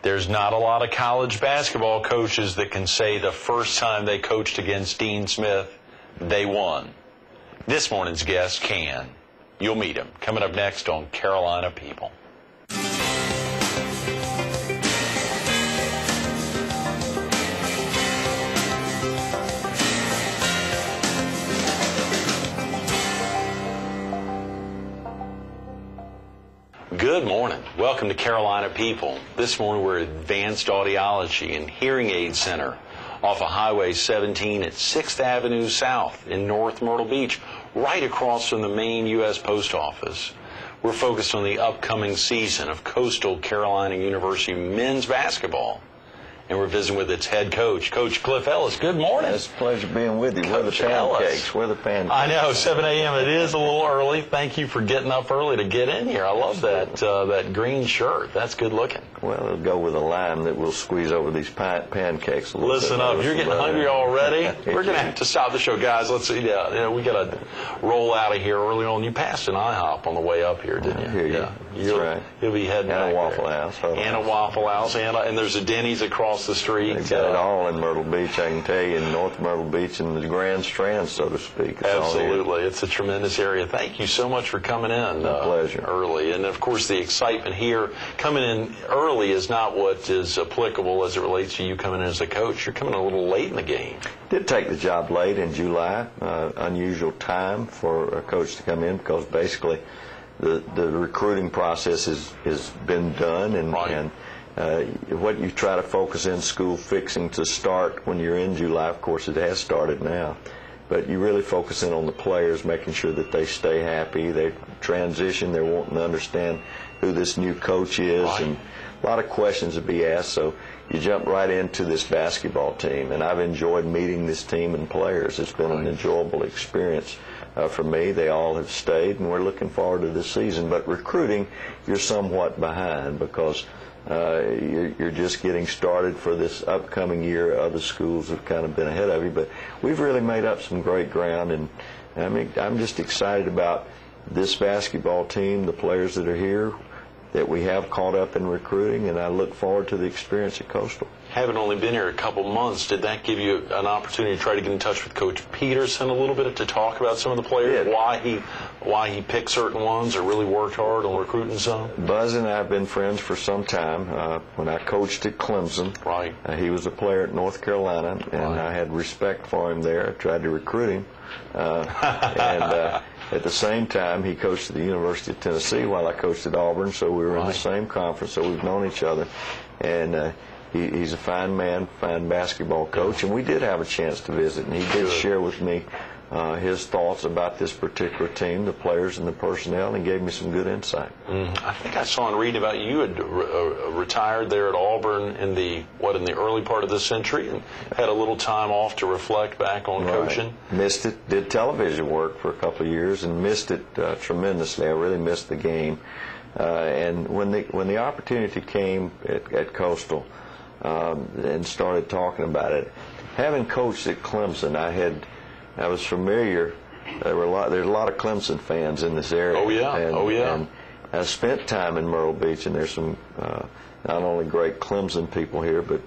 There's not a lot of college basketball coaches that can say the first time they coached against Dean Smith, they won. This morning's guest can. You'll meet him. Coming up next on Carolina People. Good morning. Welcome to Carolina People. This morning we're at Advanced Audiology and Hearing Aid Center off of Highway 17 at 6th Avenue South in North Myrtle Beach, right across from the main U.S. Post Office. We're focused on the upcoming season of Coastal Carolina University men's basketball. And we're visiting with its head coach, Coach Cliff Ellis. Good morning. It's a pleasure being with you. Coach Where the pancakes? Where the pancakes? I know, 7 a.m. It is a little early. Thank you for getting up early to get in here. I love that green shirt. That's good looking. Well, it'll go with a lime that we'll squeeze over these pancakes a little Listen bit. up. You're getting hungry already? We're going to have to stop the show. Guys, let's see. We got to roll out of here early on. You passed an IHOP on the way up here, didn't you? I hear you. Yeah. That's right. You'll be heading and back a Waffle there. House. And a Waffle House. And there's a Denny's across the street. They've got it all in Myrtle Beach, I can tell you, in North Myrtle Beach and the Grand Strand, so to speak. It's Absolutely. It's a tremendous area. Thank you so much for coming in pleasure. Early. And, of course, the excitement here, coming in early is not what is applicable as it relates to you coming in as a coach. You're coming a little late in the game. Did take the job late in July. Unusual time for a coach to come in because basically the recruiting process has been done, and, right. and what you try to focus in school fixing to start when you're in July, of course it has started now, but you really focus in on the players, making sure that they stay happy, they transition, they're wanting to understand who this new coach is, right. and a lot of questions to be asked, so you jump right into this basketball team, and I've enjoyed meeting this team and players. It's been an enjoyable experience for me. They all have stayed, and we're looking forward to this season, but recruiting, you're somewhat behind because you're just getting started for this upcoming year. Other schools have kind of been ahead of you, but we've really made up some great ground, and I mean, I'm just excited about this basketball team, the players that are here, that we have caught up in recruiting, and I look forward to the experience at Coastal. Having only been here a couple months, did that give you an opportunity to try to get in touch with Coach Peterson a little bit to talk about some of the players, why he picked certain ones or really worked hard on recruiting some? Buzz and I have been friends for some time. When I coached at Clemson, right. He was a player at North Carolina, and right. I had respect for him there. I tried to recruit him. And at the same time, he coached at the University of Tennessee while I coached at Auburn, so we were in the same conference, so we've known each other. And he's a fine man, fine basketball coach, and we did have a chance to visit, and he did share with me his thoughts about this particular team, the players and the personnel, and gave me some good insight. I think I saw and read about you had retired there at Auburn in the early part of this century and had a little time off to reflect back on coaching. Missed it, did television work for a couple of years and missed it tremendously. I really missed the game. And when the opportunity came at Coastal and started talking about it, having coached at Clemson, I was familiar. There's a lot of Clemson fans in this area. Oh yeah, And I spent time in Myrtle Beach, and there's some not only great Clemson people here, but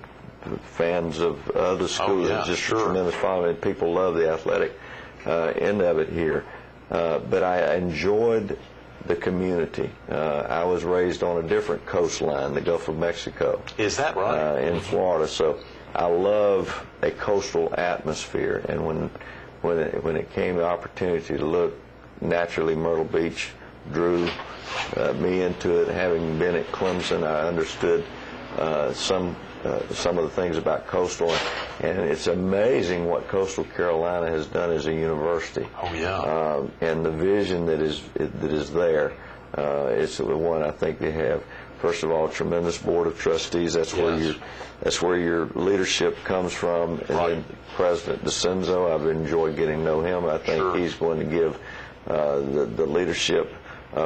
fans of other schools. Oh, yeah, just sure. a tremendous following. People love the athletic end of it here. But I enjoyed the community. I was raised on a different coastline, the Gulf of Mexico. Is that right? In Florida. So I love a coastal atmosphere, and when it came the opportunity to look, naturally Myrtle Beach drew me into it. Having been at Clemson, I understood some of the things about Coastal, and it's amazing what Coastal Carolina has done as a university. Oh yeah. And the vision that is there, it's the one I think they have. First of all, a tremendous board of trustees. That's where your leadership comes from. And then President DeCenzo, I've enjoyed getting to know him. I think he's going to give the leadership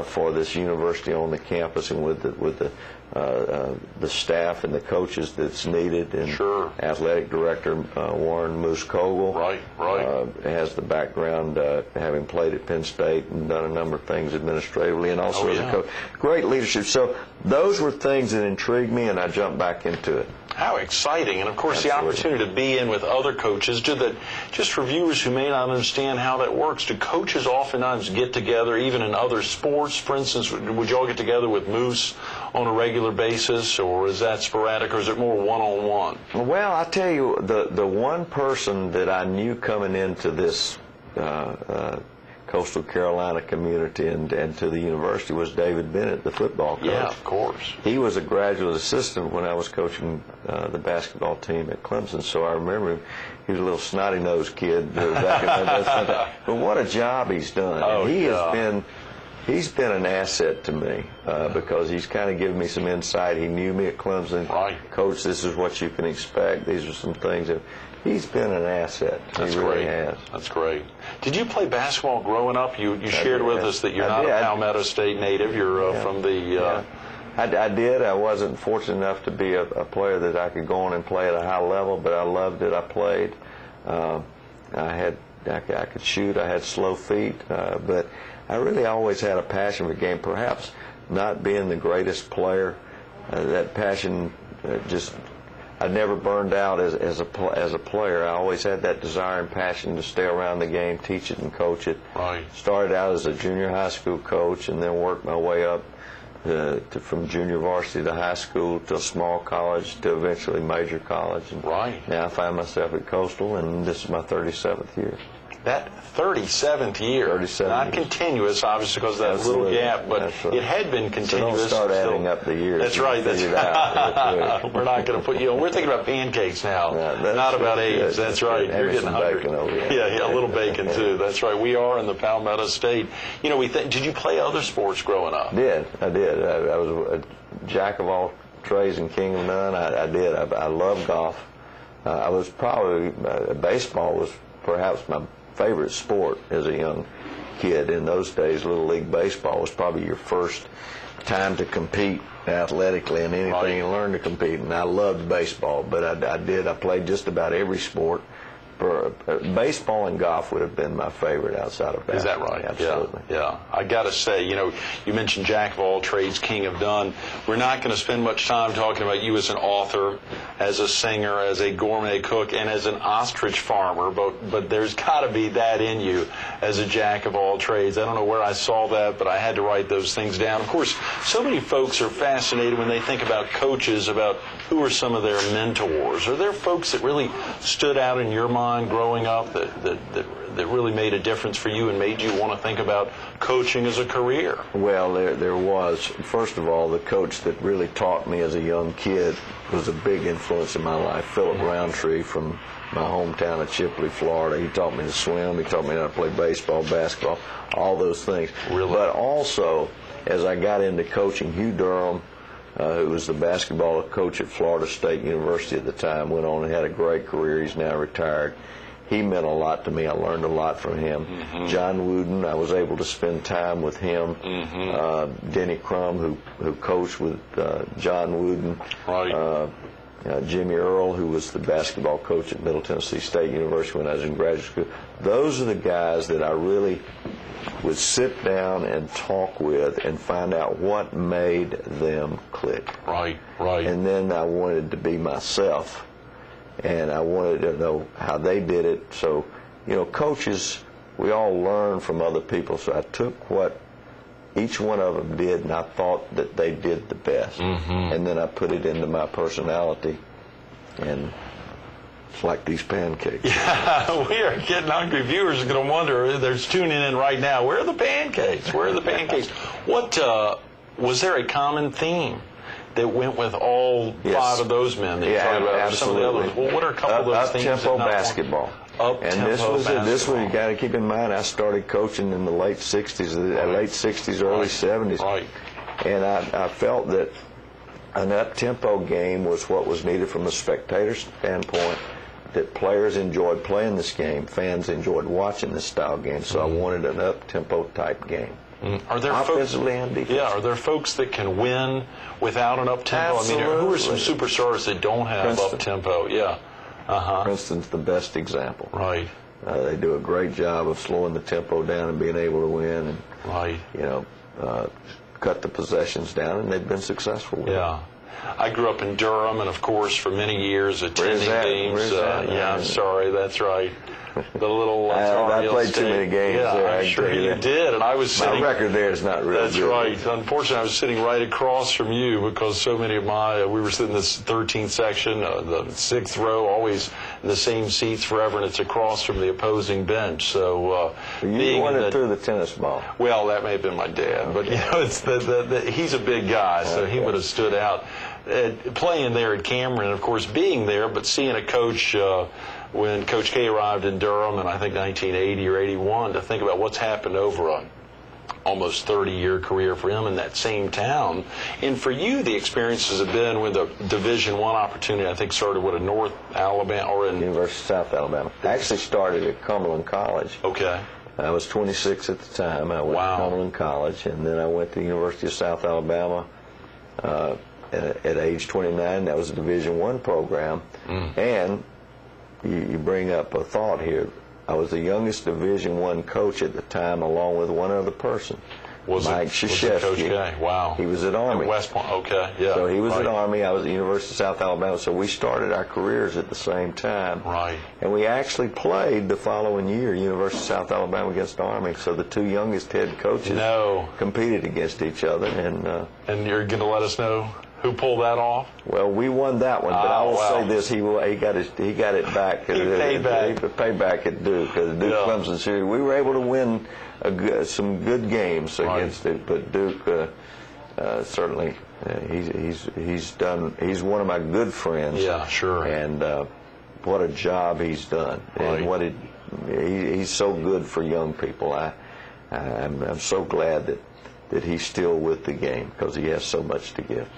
for this university on the campus and with the staff and the coaches that's needed. And Sure. Athletic Director Warren Moose Kogel Right. has the background having played at Penn State and done a number of things administratively, and also as a coach. Great leadership. So those were things that intrigued me, and I jumped back into it. How exciting. And, of course, Absolutely. the opportunity to be in with other coaches. Just for viewers who may not understand how that works, do coaches oftentimes get together, even in other sports? For instance, would you all get together with Moose on a regular basis, or is that sporadic, or is it more one-on-one? Well, I tell you, the one person that I knew coming into this Coastal Carolina community and to the university was David Bennett, the football coach. Yeah, of course. He was a graduate assistant when I was coaching the basketball team at Clemson, so I remember him. He was a little snotty-nosed kid back in the but what a job he's done. Oh, and he's been an asset to me because he's kind of given me some insight. He knew me at Clemson. Right. Coach, this is what you can expect. These are some things that he's been an asset. That's he really great. has. That's great. Did you play basketball growing up? You shared with us that you're not a Palmetto State native. You're from the... I did. I wasn't fortunate enough to be a player that I could go on and play at a high level, but I loved it. I played. I could shoot. I had slow feet, but I really always had a passion for the game. Perhaps not being the greatest player, that passion I never burned out as a player. I always had that desire and passion to stay around the game, teach it and coach it. Right. Started out as a junior high school coach and then worked my way up from junior varsity to high school to a small college to eventually major college. And Right. now I find myself at Coastal, and this is my 37th year. That 37th year, 37 not years. continuous, obviously, because of that Absolutely. little gap, but Absolutely. it had been So continuous. don't start still. adding up the years. That's right. Figure it out real quick. We're not going to put you on. We're thinking about pancakes now, that's not about good. age. That's right. Have You're me getting some hungry. bacon over here. Yeah, a little bacon too. That's right. We are in the Palmetto State. You know, did you play other sports growing up? I did. I was a jack of all trades and king of none. I did. I loved golf. I was probably baseball was perhaps my favorite sport as a young kid. In those days, Little League Baseball was probably your first time to compete athletically in anything. Right. And learn to compete. And I loved baseball, but I played just about every sport. Baseball and golf would have been my favorite outside of basketball. Is that right? Absolutely. Yeah. I got to say, you mentioned jack of all trades, king of none. We're not going to spend much time talking about you as an author, as a singer, as a gourmet cook, and as an ostrich farmer, but there's got to be that in you as a jack of all trades. I don't know where I saw that, but I had to write those things down. Of course, so many folks are fascinated when they think about coaches, about who are some of their mentors. Are there folks that really stood out in your mind growing up that really made a difference for you and made you want to think about coaching as a career? Well, there was. First of all, the coach that really taught me as a young kid was a big influence in my life, Philip Roundtree from my hometown of Chipley, Florida. He taught me to swim. He taught me how to play baseball, basketball, all those things. Really? But also, as I got into coaching, Hugh Durham, who was the basketball coach at Florida State University at the time, went on and had a great career. He's now retired. He meant a lot to me. I learned a lot from him. Mm-hmm. John Wooden, I was able to spend time with him. Mm-hmm. Denny Crum, who coached with John Wooden. Right. Jimmy Earle, who was the basketball coach at Middle Tennessee State University when I was in graduate school. Those are the guys that I really would sit down and talk with and find out what made them click. Right. And then I wanted to be myself, and I wanted to know how they did it. So, coaches, we all learn from other people. So I took what each one of them did, and I thought that they did the best. Mm-hmm. And then I put it into my personality, and it's like these pancakes. Yeah, we are getting hungry. Viewers are going to wonder, they're tuning in right now, where are the pancakes? Where are the pancakes? What, was there a common theme that went with all five of those men that you talked about? Absolutely. Some of the others? Well, what are a couple of those themes? Up-tempo basketball. And this was you got to keep in mind, I started coaching in the late 60s, early 70s. Right. And I felt that an up-tempo game was what was needed from a spectator standpoint, that players enjoyed playing this game, fans enjoyed watching this style game, so I wanted an up-tempo type game. Are there offensively and defensively. Yeah, are there folks that can win without an up-tempo? Absolutely. I mean, who are some superstars that don't have Princeton. up-tempo? Yeah. Princeton's the best example. Right. They do a great job of slowing the tempo down and being able to win, and Right. cut the possessions down, and they've been successful with it. Yeah. I grew up in Durham, and of course, for many years attending games. Where's that? Yeah, I'm sorry, that's right. The little. I played too many games yeah, there. I'm sure you did, and I was sitting. My record there is not really That's good. right. Unfortunately, I was sitting right across from you because so many of we were sitting in this 13th section, the 6th row, always in the same seats forever, and it's across from the opposing bench. So you won it through the tennis ball. Well, that may have been my dad, but it's he's a big guy, so he would have stood out. Playing there at Cameron, of course, being there, but seeing a coach when Coach K arrived in Durham in, I think, 1980 or 81, to think about what's happened over a almost 30-year career for him in that same town. And for you, the experiences have been with a Division I opportunity, I think started at North Alabama or in University of South Alabama. I actually started at Cumberland College. Okay. I was 26 at the time. I went to Cumberland College, and then I went to the University of South Alabama at age 29. That was a Division I program. And you bring up a thought here. I was the youngest Division I coach at the time, along with one other person. Mike Krzyzewski. Coach K? Wow. He was at Army. At West Point. Okay. Yeah. So he was at Army. I was at the University of South Alabama. So we started our careers at the same time. Right. And we actually played the following year, University of South Alabama against Army. So the two youngest head coaches competed against each other. And you're going to let us know who pulled that off? Well, we won that one, but I will say this: he got it back. He paid back. He paid back at Duke, because Duke Clemson series. We were able to win some good games against Duke, but Duke certainly he's one of my good friends. Yeah, sure. And what a job he's done, and he's so good for young people. I'm so glad that he's still with the game, because he has so much to give.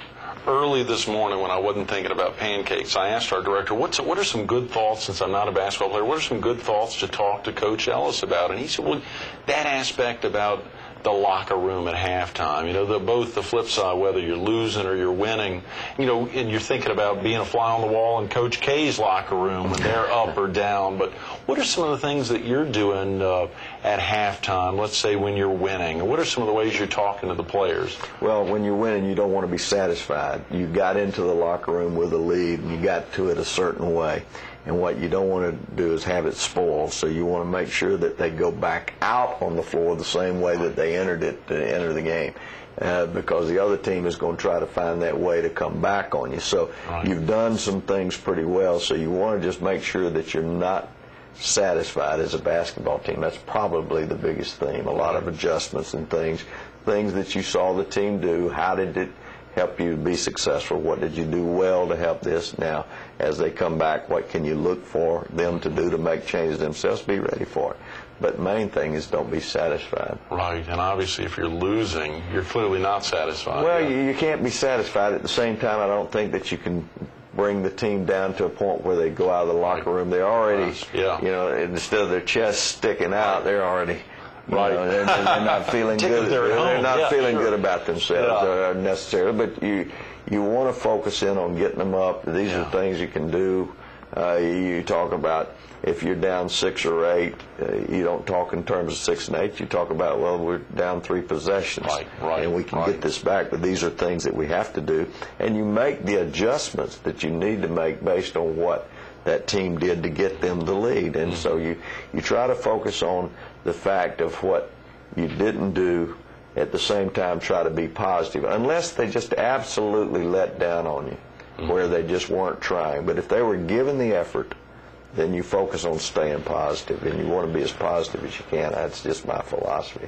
Early this morning, when I wasn't thinking about pancakes, I asked our director, what are some good thoughts, since I'm not a basketball player, what are some good thoughts to talk to Coach Ellis about? And he said, well, that aspect about the locker room at halftime, both the flip side, whether you're losing or you're winning, and you're thinking about being a fly on the wall in Coach K's locker room when they're up or down. But what are some of the things that you're doing at halftime, let's say when you're winning? What are some of the ways you're talking to the players? Well, when you're winning, you don't want to be satisfied. You got into the locker room with a lead, and you got to it a certain way. And what you don't want to do is have it spoiled. So you want to make sure that they go back out on the floor the same way that they entered it to enter the game. Because the other team is going to try to find that way to come back on you. So you've done some things pretty well. So you want to just make sure that you're not satisfied as a basketball team. That's probably the biggest theme. A lot of adjustments and things that you saw the team do. How did it help you be successful? What did you do well to help this? Now, as they come back, what can you look for them to do to make changes themselves? Be ready for it. But main thing is don't be satisfied. Right, and obviously if you're losing, you're clearly not satisfied. Well, you can't be satisfied. At the same time, I don't think that you can bring the team down to a point where they go out of the locker room. They're already, instead of their chest sticking out, they're already... they're not feeling good. They're not feeling good about themselves necessarily. But you want to focus in on getting them up. These are things you can do. You talk about if you're down 6 or 8. You don't talk in terms of 6 and 8. You talk about, well, we're down 3 possessions, and we can get this back. But these are things that we have to do, and you make the adjustments that you need to make based on what that team did to get them the lead. And so you try to focus on the fact of what you didn't do, at the same time try to be positive, unless they just absolutely let down on you, where they just weren't trying. But if they were given the effort, then you focus on staying positive, and you want to be as positive as you can. That's just my philosophy.